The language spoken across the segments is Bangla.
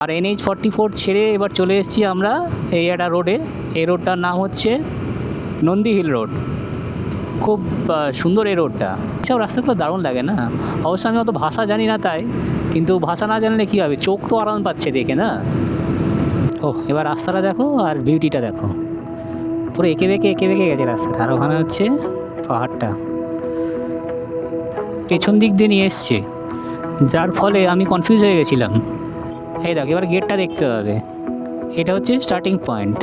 আর NH-44 ছেড়ে এবার চলে এসেছি আমরা এই একটা রোডে। এই রোডটার নাম হচ্ছে নন্দী হিল রোড। খুব সুন্দর এই রোডটা। এসব রাস্তাগুলো দারুণ লাগে না? অবশ্য আমি অত ভাষা জানি না তাই, কিন্তু ভাষা না জানলে কী হবে, চোখ তো আরাম পাচ্ছে দেখে না। এবার রাস্তাটা দেখো আর বিউটিটা দেখো, পুরো এঁকে বেঁকে গেছে রাস্তাটা। আর ওখানে হচ্ছে পাহাড়টা পেছন দিক দিয়ে নিয়ে এসছে, যার ফলে আমি কনফিউজ হয়ে গেছিলাম। এই দেখো, এবার গেটটা দেখতে হবে। এটা হচ্ছে স্টার্টিং পয়েন্ট।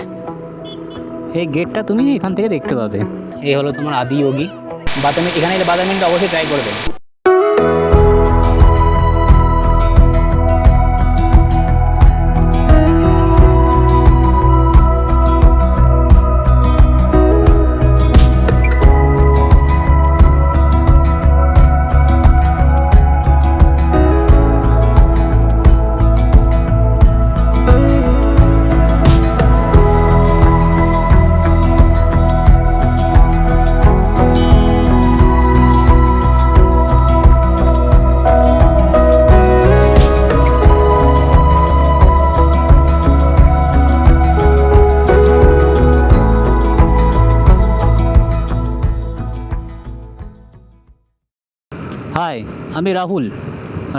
এই গেটটা তুমি এখান থেকে দেখতে পাবে। এই হলো তোমার আদিযোগী বাদামি। এখানে এলে বাদামিটা অবশ্যই ট্রাই করবে। হাই, আমি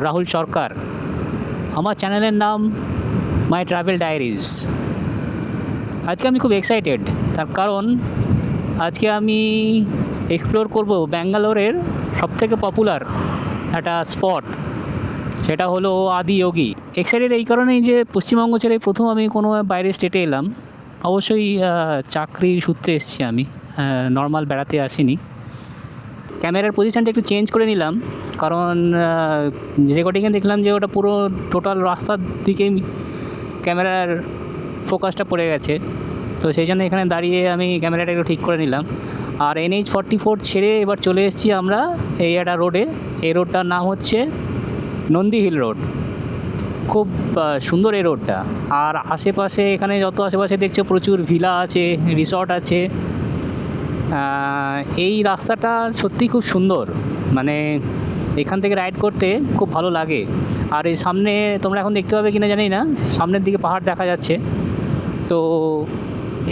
রাহুল সরকার। আমার চ্যানেলের নাম মাই ট্রাভেল ডায়েরিজ। আজকে আমি খুব এক্সাইটেড, তার কারণ আজকে আমি এক্সপ্লোর করব ব্যাঙ্গালোরের সবথেকে পপুলার একটা স্পট, সেটা হলো আদিযোগী। এক্সাইটেড এই কারণেই যে পশ্চিমবঙ্গ ছেড়ে প্রথম আমি কোনো বাইরের স্টেটে এলাম। অবশ্যই চাকরির সূত্রে এসেছি আমি, নর্মাল বেড়াতে আসিনি। ক্যামেরার পজিশানটা একটু চেঞ্জ করে নিলাম, কারণ রেকর্ডিংয়ে দেখলাম যে ওটা পুরো টোটাল রাস্তার দিকেই ক্যামেরার ফোকাসটা পড়ে গেছে। তো সেই জন্য এখানে দাঁড়িয়ে আমি ক্যামেরাটা একটু ঠিক করে নিলাম। আর NH-44 ছেড়ে এবার চলে এসেছি আমরা এই একটা রোডে। এই রোডটার নাম হচ্ছে নন্দী হিল রোড। খুব সুন্দর এই রোডটা। আর আশেপাশে এখানে যত আশেপাশে দেখছো প্রচুর ভিলা আছে, রিসর্ট আছে। এই রাস্তাটা সত্যি খুব সুন্দর, মানে এখান থেকে রাইড করতে খুব ভালো লাগে। আর এই সামনে তোমরা এখন দেখতে পাবে কিনা জানি না, সামনের দিকে পাহাড় দেখা যাচ্ছে। তো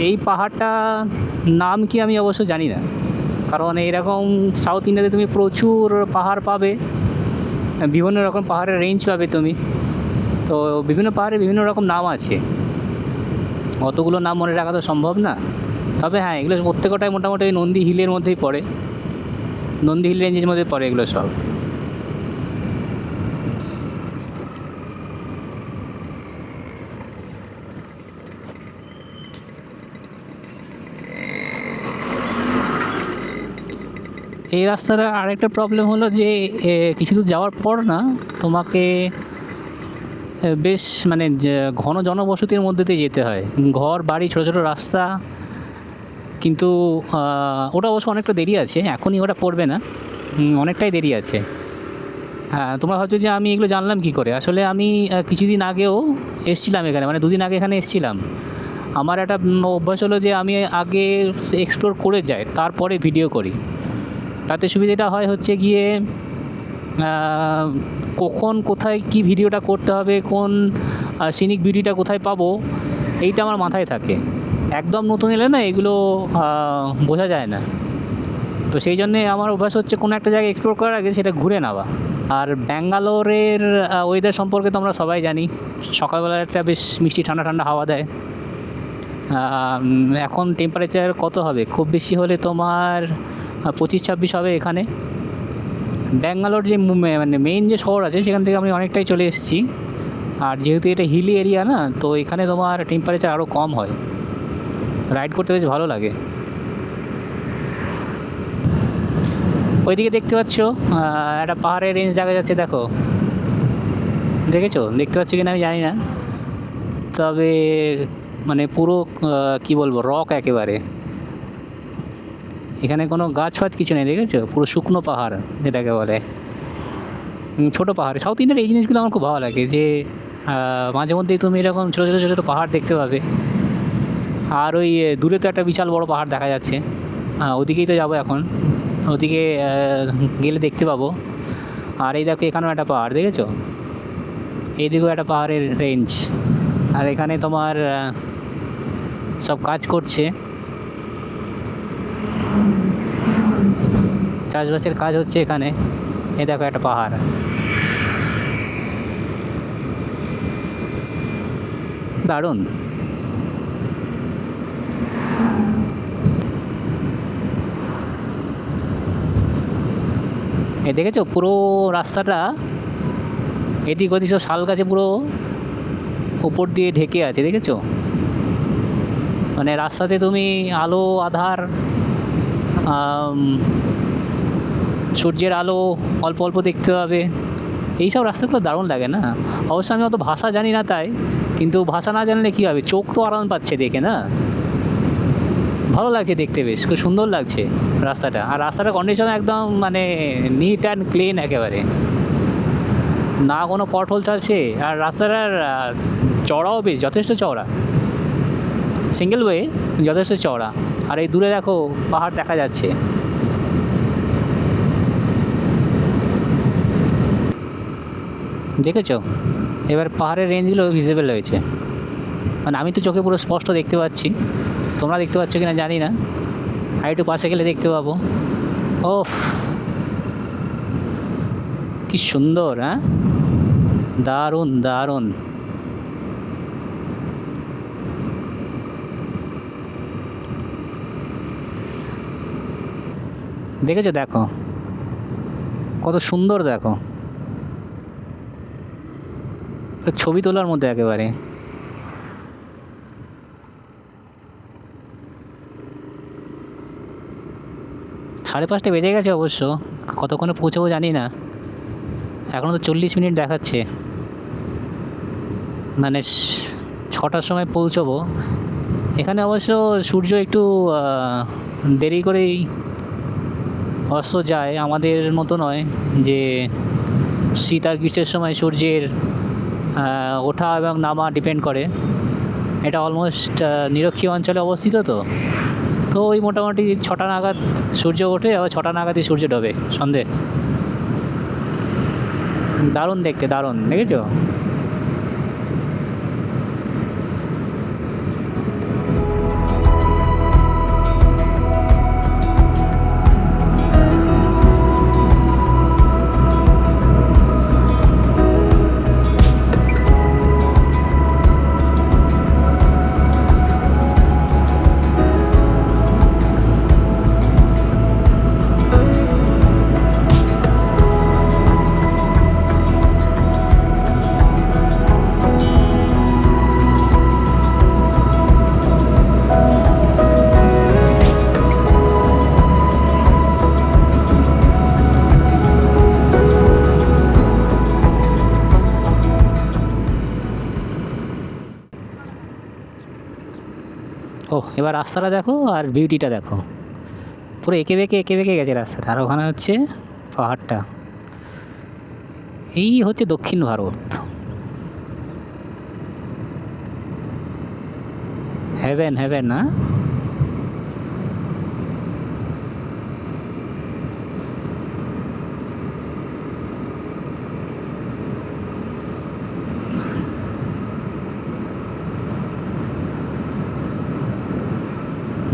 এই পাহাড়টা নাম কি আমি অবশ্য জানি না, কারণ এইরকম সাউথ ইন্ডিয়াতে তুমি প্রচুর পাহাড় পাবে, বিভিন্ন রকম পাহাড়ের রেঞ্জ পাবে তুমি। তো বিভিন্ন পাহাড়ে বিভিন্ন রকম নাম আছে, অতগুলো নাম মনে রাখা তো সম্ভব না। তবে হ্যাঁ, এগুলো প্রত্যেকটাই মোটামুটি ওই নন্দী হিলের মধ্যেই পড়ে, নন্দী হিল রেঞ্জের মধ্যে পড়ে এগুলো সব। এই রাস্তার আরেকটা প্রবলেম হলো যে কিছু দূর যাওয়ার পর না তোমাকে বেশ মানে ঘন জনবসতির মধ্যে দিয়ে যেতে হয়, ঘর বাড়ি, ছোটো ছোটো রাস্তা। কিন্তু ওটা অবশ্য অনেকটা দেরি আছে, এখনই ওটা পড়বে না, অনেকটাই দেরি আছে। হ্যাঁ, তোমরা ভাবছো যে আমি এগুলো জানলাম কী করে। আসলে আমি কিছুদিন আগেও এসেছিলাম এখানে, মানে 2 দিন আগে এখানে এসেছিলাম। আমার একটা অভ্যাস হলো যে আমি আগে এক্সপ্লোর করে যাই, তারপরে ভিডিও করি। তাতে সুবিধাটা হয় হচ্ছে গিয়ে কখন কোথায় কি ভিডিওটা করতে হবে, কোন সিনিক বিউটিটা কোথায় পাবো, এইটা আমার মাথায় থাকে। একদম নতুন এলে না এগুলো বোঝা যায় না। তো সেই জন্যে আমার অভ্যাস হচ্ছে কোনো একটা জায়গায় এক্সপ্লোর করার আগে সেটা ঘুরে নেওয়া। আর ব্যাঙ্গালোরের ওয়েদার সম্পর্কে তো আমরা সবাই জানি, সকালবেলা একটা বেশ মিষ্টি ঠান্ডা ঠান্ডা হাওয়া দেয়। এখন টেম্পারেচার কত হবে, খুব বেশি হলে তোমার 25-26 হবে এখানে। ব্যাঙ্গালোর যে মানে মেইন যে শহর আছে সেখান থেকে আমি অনেকটাই চলে এসেছি। আর যেহেতু এটা হিলি এরিয়া না, তো এখানে তোমার টেম্পারেচার আরও কম হয়, রাইড করতে বেশ ভালো লাগে। ওইদিকে দেখতে পাচ্ছ একটা পাহাড়ের রেঞ্জ দেখা যাচ্ছে, দেখো, দেখতে পাচ্ছ কিনা আমি জানি না, তবে মানে পুরো কি বলবো, রক একেবারে। এখানে কোনো গাছ ফাছ কিছু নেই, দেখেছো, পুরো শুকনো পাহাড় যেটাকে বলে, ছোটো পাহাড়। সাউথ ইন্ডিয়ার এই জিনিসগুলো আমার খুব ভালো লাগে, যে মাঝে মধ্যেই তুমি এরকম ছোটো ছোটো ছোটো ছোটো পাহাড় দেখতে পাবে। আর ওই দূরে তো একটা বিশাল বড় পাহাড় দেখা যাচ্ছে, ওদিকেই তো যাবো এখন, ওদিকে গেলে দেখতে পাবো। আর এই দেখো, এখানেও একটা পাহাড়, দেখেছো, এইদিকেও একটা পাহাড়ের রেঞ্জ, আর এখানে তোমার সব কাজ করছে, চাষবাসের কাজ হচ্ছে এখানে। এই দেখো একটা পাহাড়, দারুণ। এ দেখেছো পুরো রাস্তাটা এদিক ওদিক সব শাল গাছে পুরো উপর দিয়ে ঢেকে আছে, দেখেছো? মানে রাস্তাতে তুমি আলো আধার, সূর্যের আলো অল্প অল্প দেখতে পাবে। এইসব রাস্তাগুলো দারুণ লাগে না? অবশ্য আমি অত ভাষা জানি না তাই, কিন্তু ভাষা না জানলে কী হবে, চোখ তো আরাম পাচ্ছে দেখে না? ভালো লাগছে দেখতে, বেশ খুব সুন্দর লাগছে রাস্তাটা। আর রাস্তাটার কন্ডিশন একদম মানে নিট অ্যান্ড ক্লিন একেবারে, না কোনো পটহোল আছে। আর রাস্তাটার চওড়াও বেশ যথেষ্ট চওড়া, সিঙ্গেল ওয়ে যথেষ্ট চওড়া। আর এই দূরে দেখো পাহাড় দেখা যাচ্ছে। দেখেছো এবার পাহাড়ের রেঞ্জগুলো ভিজিবল হয়েছে, মানে আমি তো চোখে পুরো স্পষ্ট দেখতে পাচ্ছি, তোমরা দেখতে পাচ্ছ কিনা জানি না, আর একটু পাশে গেলে দেখতে পাবো। ওফ কি সুন্দর, হ্যাঁ দারুণ দারুণ। দেখেছো, দেখো কত সুন্দর, দেখো ছবি তোলার মধ্যে একেবারে। 5:30 বেজে গেছে অবশ্য, কতক্ষণে পৌঁছবো জানি না, এখনও তো 40 মিনিট দেখাচ্ছে, মানে 6টার সময় পৌঁছবো। এখানে অবশ্য সূর্য একটু দেরি করেই অস্ত যায়, আমাদের মতো নয় যে শীত আর গ্রীষ্মের সময় সূর্যের ওঠা এবং নামা ডিপেন্ড করে। এটা অলমোস্ট নিরক্ষীয় অঞ্চলে অবস্থিত, তো ওই মোটামুটি 6টা নাগাদ সূর্য ওঠে, আবার 6টা নাগাদই সূর্য ডোবে সন্ধে। দারুণ দেখতে, দারুণ, দেখেছো? ও এবার রাস্তাটা দেখো আর বিউটিটা দেখো, পুরো এঁকে বেঁকে গেছে রাস্তাটা। আর ওখানে হচ্ছে পাহাড়টা, এই হচ্ছে দক্ষিণ ভারত। হেভেন হেভেন, না?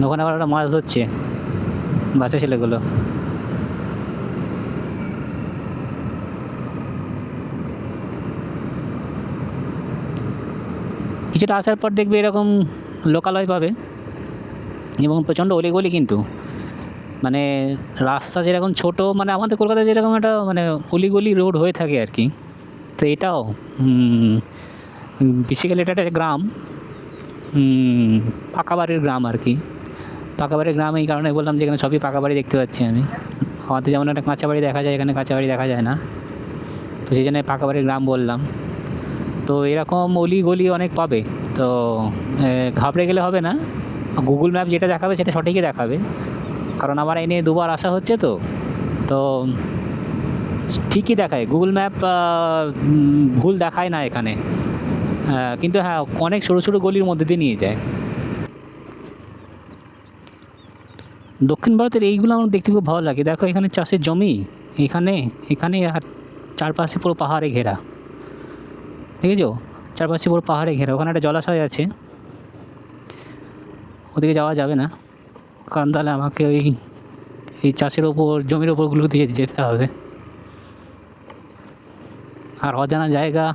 ওখানে আবার একটা মাছ ধরছে বাচ্চা ছেলেগুলো। কিছুটা আসার পর দেখবে এরকম লোকালয় পাবে, এবং প্রচণ্ড অলিগলি, কিন্তু মানে রাস্তা যেরকম ছোট, মানে আমাদের কলকাতায় যেরকম একটা মানে অলিগলি রোড হয়ে থাকে আর কি, তো এটাও বেসিক্যালি এটা একটা গ্রাম, পাকা বাড়ির গ্রাম আর কি। পাকা বাড়ির গ্রাম এই কারণে বললাম যে এখানে সবই পাকা বাড়ি দেখতে পাচ্ছি আমি। আমাদের যেমন একটা কাঁচা বাড়ি দেখা যায়, এখানে কাঁচা বাড়ি দেখা যায় না, তো সেই জন্য পাকা বাড়ির গ্রাম বললাম। তো এরকম অলিগলি অনেক পাবে, তো ঘাবড়ে গেলে হবে না, গুগল ম্যাপ যেটা দেখাবে সেটা সঠিকই দেখাবে, কারণ আমার এনে 2বার আসা হচ্ছে, তো ঠিকই দেখায় গুগল ম্যাপ, ভুল দেখায় না এখানে। কিন্তু হ্যাঁ, অনেক সরু সরু গলির মধ্যে দিয়ে নিয়ে যায়। দক্ষিণ ভারতের এইগুলো আমার দেখতে খুব ভালো লাগে। দেখো এখানে চাষের জমি, এখানে আর চারপাশে পুরো পাহাড়ে ঘেরা, দেখেছো চারপাশে পুরো পাহাড়ে ঘেরা, ওখানে একটা জলাশয় আছে, ওদিকে যাওয়া যাবে না, কারণ তাহলে আমাকে এই চাষের ওপর জমির ওপরগুলো দিয়ে যেতে হবে। আর অজানা জায়গা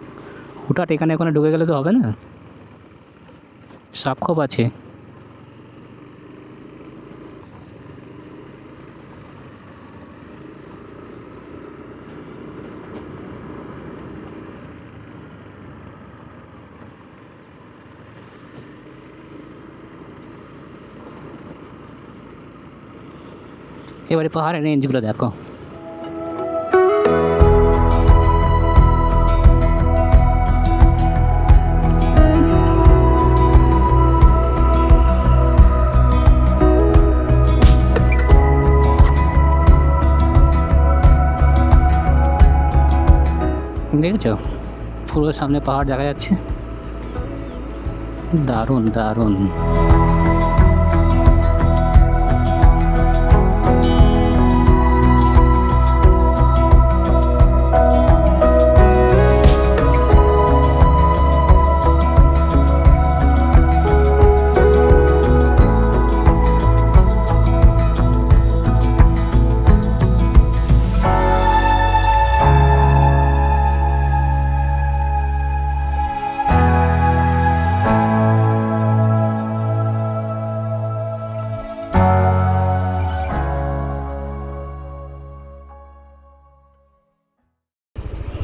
হুটহাট এখানে ওখানে ঢুকে গেলে তো হবে না, সাপ খোপ আছে। এবারে পাহাড়ের রেঞ্জগুলো দেখো, দেখেছো পুরো সামনে পাহাড় দেখা যাচ্ছে, দারুণ দারুণ।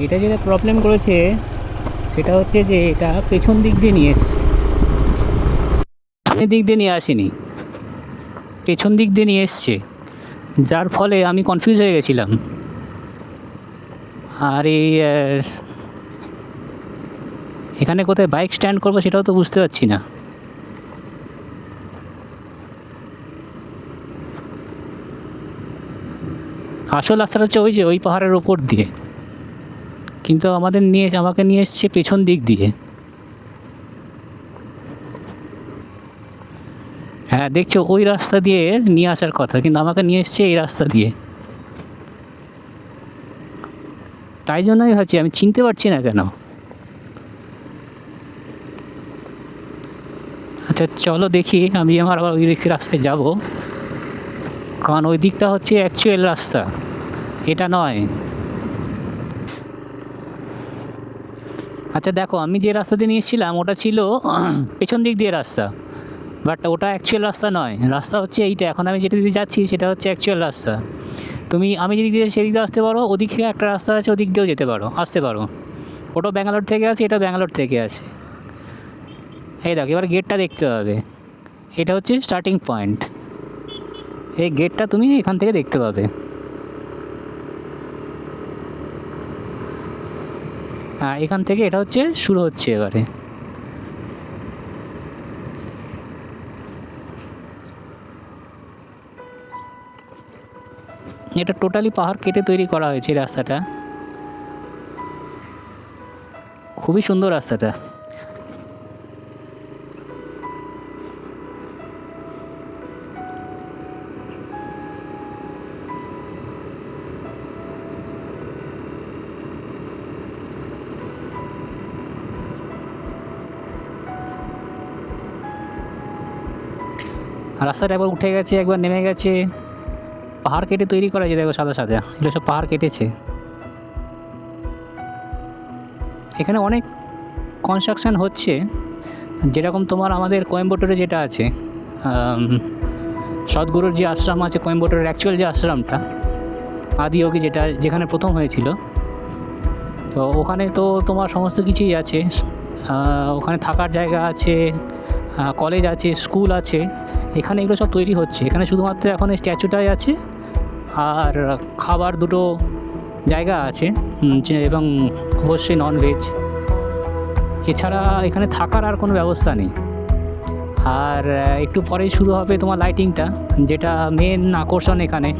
এটা যেটা প্রবলেম করেছে সেটা হচ্ছে যে এটা পেছন দিক দিয়ে নিয়ে এসছে, সামনের দিক দিয়ে নিয়ে আসেনি, পেছন দিক দিয়ে নিয়ে এসছে, যার ফলে আমি কনফিউজ হয়ে গেছিলাম। আর এখানে কোথায় বাইক স্ট্যান্ড করবো সেটাও তো বুঝতে পারছি না। আসল রাস্তাটা হচ্ছে ওই পাহাড়ের ওপর দিয়ে, কিন্তু আমাকে নিয়ে এসছে পেছন দিক দিয়ে। হ্যাঁ দেখছো ওই রাস্তা দিয়ে নিয়ে আসার কথা, কিন্তু আমাকে নিয়ে এসছে এই রাস্তা দিয়ে। তাই জন্যই ভাবছি আমি চিনতে পারছি না কেন। আচ্ছা চলো দেখি, আমি আবার ওই রাস্তায় যাব, কারণ ওই দিকটা হচ্ছে অ্যাকচুয়াল রাস্তা, এটা নয়। আচ্ছা দেখো আমি যে রাস্তা দিয়ে নিয়ে এসেছিলাম ওটা ছিল পেছন দিক দিয়ে রাস্তা, বাট ওটা অ্যাকচুয়াল রাস্তা নয়, রাস্তা হচ্ছে এইটা। এখন আমি যেটা দিয়ে যাচ্ছি সেটা হচ্ছে অ্যাকচুয়াল রাস্তা। আমি যেদিক দিয়ে সেদিক দিয়ে আসতে পারো, ওদিক থেকে একটা রাস্তা আছে ওদিক দিয়েও আসতে পারো। ওটাও ব্যাঙ্গালোর থেকে আসে, এটাও ব্যাঙ্গালোর থেকে আসে। এই দেখো এবার গেটটা দেখতে হবে, এটা হচ্ছে স্টার্টিং পয়েন্ট, এই গেটটা তুমি এখান থেকে দেখতে পাবে। হ্যাঁ এখান থেকে এটা হচ্ছে শুরু হচ্ছে এবারে। এটা টোটালি পাহাড় কেটে তৈরি করা হয়েছে রাস্তাটা, খুবই সুন্দর রাস্তাটা। রাস্তাটা একবার উঠে গেছে একবার নেমে গেছে, পাহাড় কেটে তৈরি করা হয়েছে। দেখো সাদা সাদা এগুলো সব পাহাড় কেটেছে। এখানে অনেক কনস্ট্রাকশান হচ্ছে, যেরকম তোমার আমাদের কোয়েম্বাটোরে যেটা আছে, সদ্গুরুর যে আশ্রম আছে কোয়েম্বাটোরের অ্যাকচুয়াল যে আশ্রমটা আদিযোগী, যেখানে প্রথম হয়েছিল, তো ওখানে তো তোমার সমস্ত কিছুই আছে। ওখানে থাকার জায়গা আছে, কলেজ আছে, স্কুল আছে। এখানে এগুলো সব তৈরি হচ্ছে। এখানে শুধুমাত্র এখন এই স্ট্যাচুটাই আছে, আর খাবার দুটো জায়গা আছে, এবং অবশ্যই ননভেজ। এছাড়া এখানে থাকার আর কোনো ব্যবস্থা নেই। আর একটু পরেই শুরু হবে তোমার লাইটিংটা, যেটা মেন আকর্ষণ এখানে।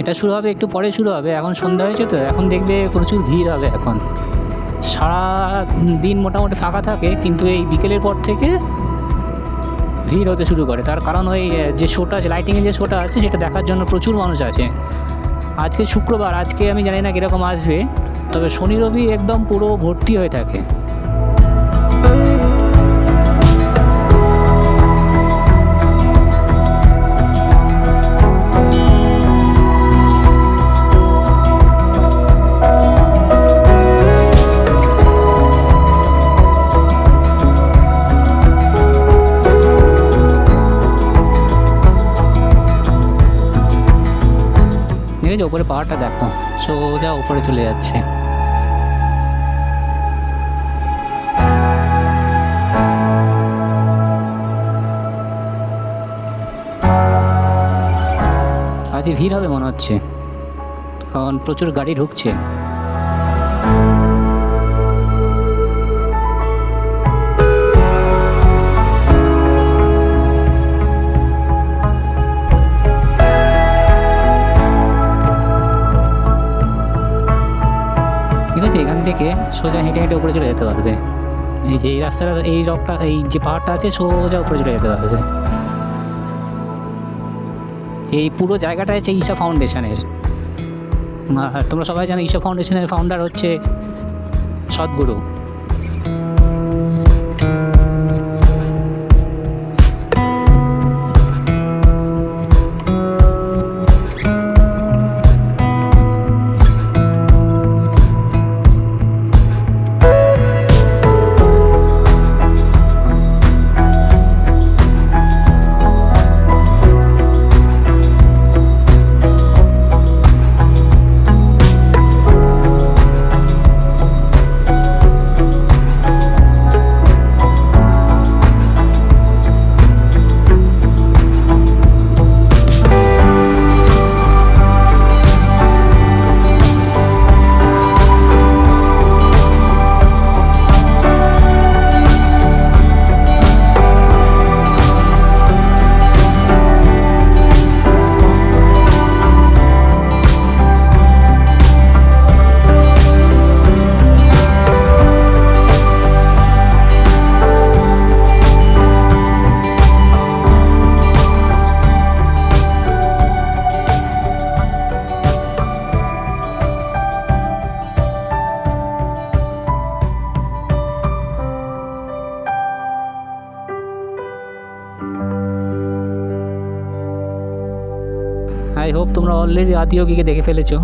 এটা শুরু হবে একটু পরে শুরু হবে, এখন সন্ধ্যা হয়েছে তো, এখন দেখবে প্রচুর ভিড় হবে। এখন সারা দিন মোটামুটি ফাঁকা থাকে, কিন্তু এই বিকেলের পর থেকে ভিড় হতে শুরু করে। তার কারণ ওই যে শোটা আছে, লাইটিংয়ের যে শোটা আছে, সেটা দেখার জন্য প্রচুর মানুষ আছে। আজকে শুক্রবার, আজকে আমি জানি না কীরকম আসবে, তবে শনি রবি একদম পুরো ভর্তি হয়ে থাকে। ঠিক আছে, উপরে পাহাড়টা দেখো, সোজা উপরে চলে যাচ্ছে। আজকে ভিড় হবে মনে হচ্ছে, কারণ প্রচুর গাড়ি ঢুকছে। ঠিক আছে, এখান থেকে সোজা হেঁটে হেঁটে উপরে চলে যেতে পারবে। এই যে এই রাস্তাটা, এই রকটা, এই যে পাহাড়টা আছে, সোজা উপরে চলে যেতে পারবে। এই পুরো জায়গাটা হচ্ছে ঈশা ফাউন্ডেশনের। তোমরা সবাই জানো ঈশা ফাউন্ডেশনের ফাউন্ডার হচ্ছে সদ্গুরু। আই হোপ তোমরা অলরেডি আদিয়োগীকে দেখে ফেলেছো।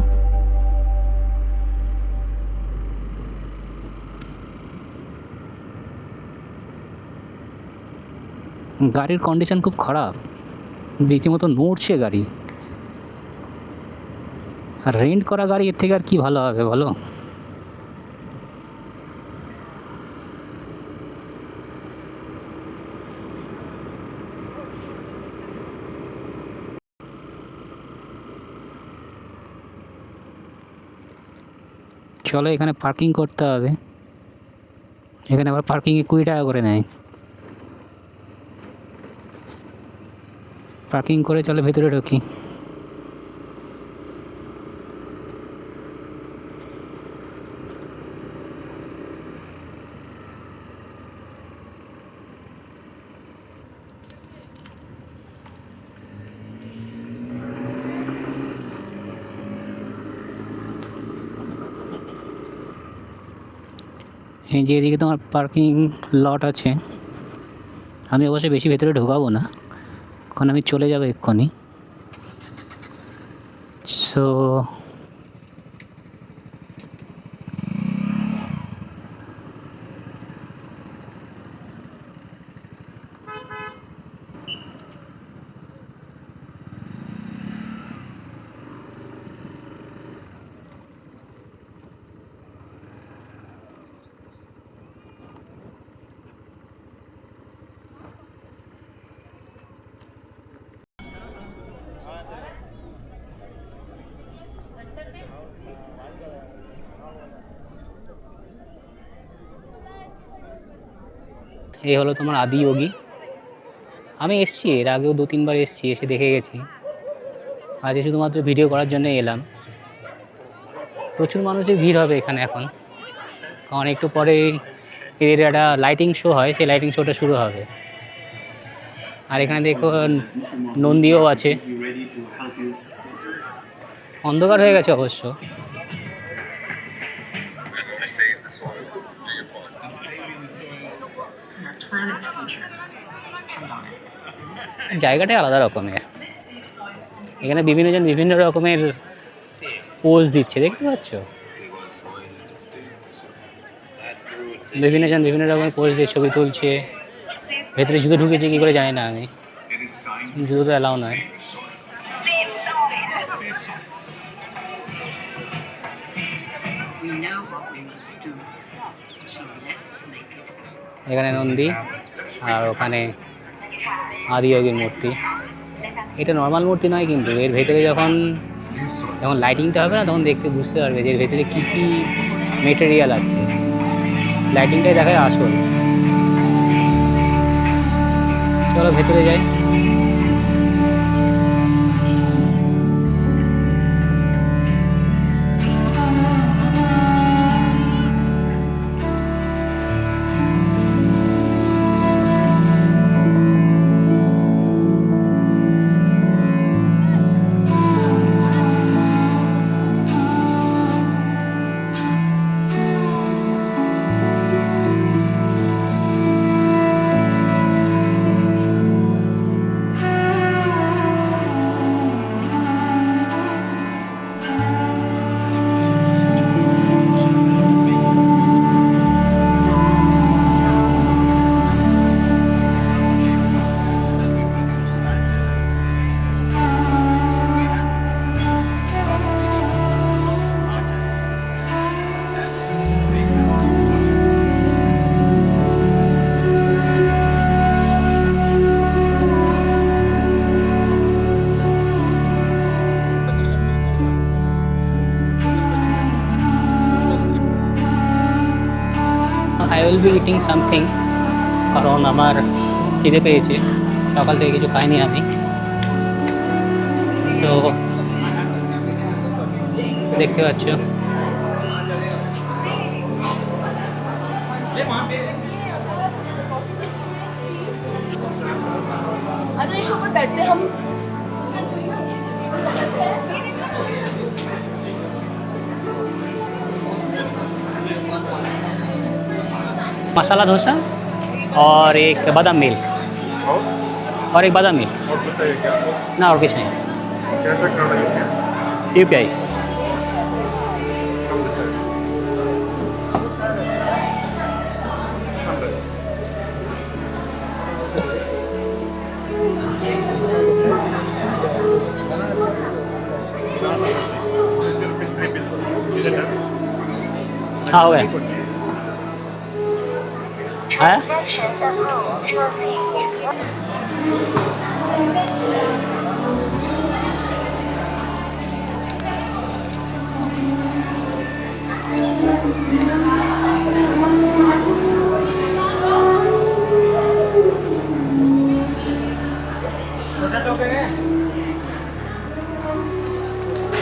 গাড়ির কন্ডিশন খুব খারাপ, রীতিমতো নড়ছে গাড়ি। আর রেন্ট করা গাড়ি এর থেকে আর কি ভালো হবে বলো। চলো, এখানে পার্কিং করতে হবে। এখানে আবার পার্কিংয়ে 20 টাকা করে নেয়। পার্কিং করে চলো ভেতরে ঢুকি। এই যে এদিকে তোমার পার্কিং লট আছে। আমি অবশ্যই বেশি ভেতরে ঢোকাবো না, কারণ আমি চলে যাবো এক্ষুনি। সো এই হলো তোমার আদিয়োগী। আমি এসেছি, এর আগেও 2-3 বার এসেছি, এসে দেখে গেছি। আজ শুধুমাত্র ভিডিও করার জন্য এলাম। প্রচুর মানুষের ভিড় হবে এখানে এখন, কারণ একটু পরে এর একটা লাইটিং শো হয়, সেই লাইটিং শোটা শুরু হবে। আর এখানে দেখুন নন্দীও আছে। অন্ধকার হয়ে গেছে অবশ্য। জায়গাটাই আলাদা রকমের। এখানে বিভিন্ন জন বিভিন্ন রকমের পোজ দিচ্ছে, দেখতে পাচ্ছ? বিভিন্ন জন বিভিন্ন রকমের পোজ দিয়ে ছবি তুলছে। ভেতরে জুতো ঢুকেছে কি করে জানি না আমি, জুতো তো অ্যালাউ নয়। এখানে নন্দী আর ওখানে আদিযোগীর মূর্তি। এটা নর্মাল মূর্তি নয়, কিন্তু এর ভেতরে যখন লাইটিংটা হবে না তখন দেখতে বুঝতে পারবে যে এর ভেতরে কী কী মেটেরিয়াল আছে। লাইটিংটাই দেখায় আসল। চলো ভেতরে যাই। I will be eating something কারণ আমার খিদে পেয়েছে, সকাল থেকে কিছু খাইনি আমি। তো দেখতে পাচ্ছ मसाला डोसा और एक बादाम मिल्क और एक बादाम मिल्क। और कुछ चाहिए क्या? ना और कुछ नहीं। कैसा खाना है? UPI। कम से हाँ हो गया। है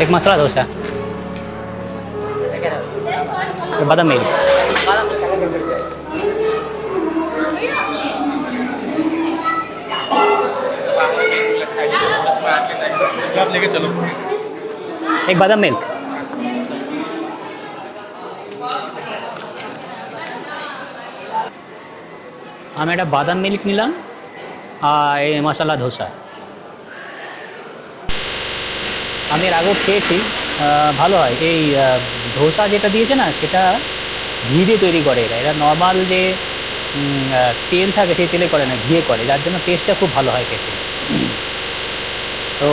एक मसाला डोसा, बादाम मिल्क। आप लेके चलो। एक बादाम मिल्क। আমি একটা বাদাম মিল্ক নিলাম আর এই মশলা ধোসা। আমি এর আগেও খেয়েছি, ভালো হয়। এই ধোসা যেটা দিয়েছে না সেটা ঘি দিয়ে তৈরি করে। এরা নর্মাল যে তেল থাকে সেই তেলে করে না, ঘিয়ে করে, যার জন্য টেস্টটা খুব ভালো হয় খেতে। তো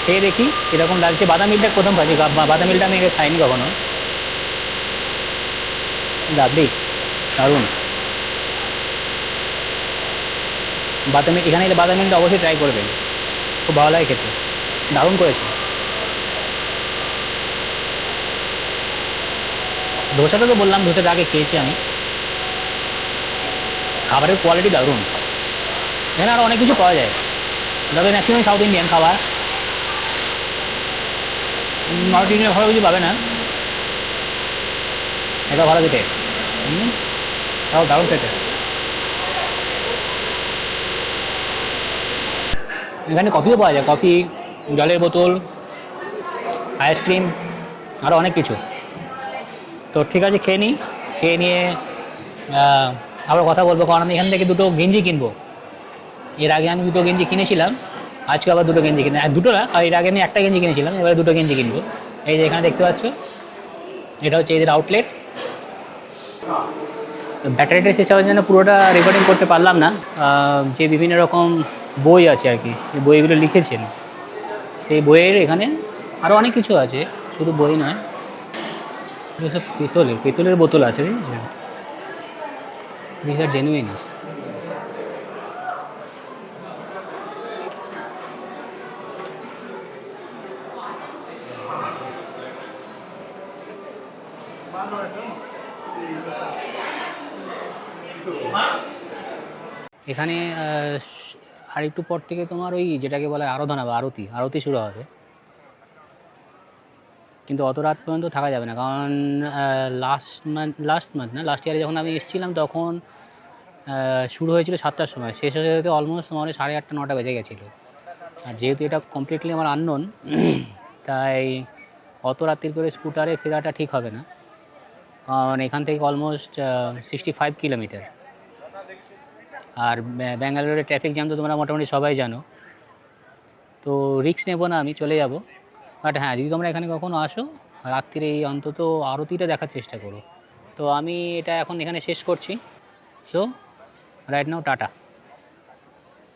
খেয়ে দেখি কীরকম লাগছে। বাদাম মিলটা প্রথম খাচ্ছি, বাদাম মিলটা আমি আগে খাইনি কখনো। লাভলি, দারুণ। বাদাম মিল এখানে এলে বাদাম মিলটা অবশ্যই ট্রাই করবেন, খুব ভালো লাগে খেতে, দারুণ করেছে। ধোসাটা তো বললাম, ধোসাটা আগে খেয়েছি আমি। খাবারের কোয়ালিটি দারুণ। এখানে আরও অনেক কিছু পাওয়া যায়, তবে ম্যাক্সিমাম সাউথ ইন্ডিয়ান খাবার। নর্থ ইন্ডিয়ান ভালো কিছু পাবে না। এটা ভালো খেতে, তাও দারুণ খেতে। এখানে কফিও পাওয়া যায়, কফি, জলের বোতল, আইসক্রিম, আরও অনেক কিছু। তো ঠিক আছে, খেয়ে নিই, খেয়ে নিয়ে আবার কথা বলবো, কারণ আমি এখান থেকে দুটো গেঞ্জি কিনবো। এর আগে আমি দুটো গেঞ্জি কিনেছিলাম, আজকে আবার দুটো গেঞ্জি কিনে, দুটো না, এর আগে আমি একটা গেঞ্জি কিনেছিলাম, এবারে দুটো গেঞ্জি কিনবো। এই যে এখানে দেখতে পাচ্ছ, এটা হচ্ছে এদের আউটলেট। ব্যাটারিটা শেষ হওয়ার জন্য পুরোটা রেকর্ডিং করতে পারলাম না। যে বিভিন্ন রকম বই আছে আর কি, এই বইগুলো লিখেছেন, সেই বইয়ের এখানে আরও অনেক কিছু আছে, শুধু বই নয়, সব পেতলের বোতল আছে, দিস আর জেনুইন। এখানে আর একটু পর থেকে তোমার ওই যেটাকে বলে আরাধনা বা আরতি শুরু হবে, কিন্তু অত রাত পর্যন্ত থাকা যাবে না, কারণ লাস্ট ইয়ারে যখন আমি এসেছিলাম তখন শুরু হয়েছিল 7টার সময়, শেষ হয়ে যেতে অলমোস্ট আমার 8:30 9টা বেজে গেছিলো। আর যেহেতু এটা কমপ্লিটলি আমার আননোন, তাই অত রাত্রির করে স্কুটারে ফেরাটা ঠিক হবে না, কারণ এখান থেকে অলমোস্ট 65 কিলোমিটার। আর ব্যাঙ্গালোরের ট্রাফিক জ্যাম তো তোমরা মোটামুটি সবাই জানো, তো রিস্ক নেবো না, আমি চলে যাব। বাট হ্যাঁ, যদি তোমরা এখানে কখনো আসো, রাত্রিরে এই অন্তত আরতিটা দেখার চেষ্টা করো। তো আমি এটা এখন এখানে শেষ করছি। So right now, tata.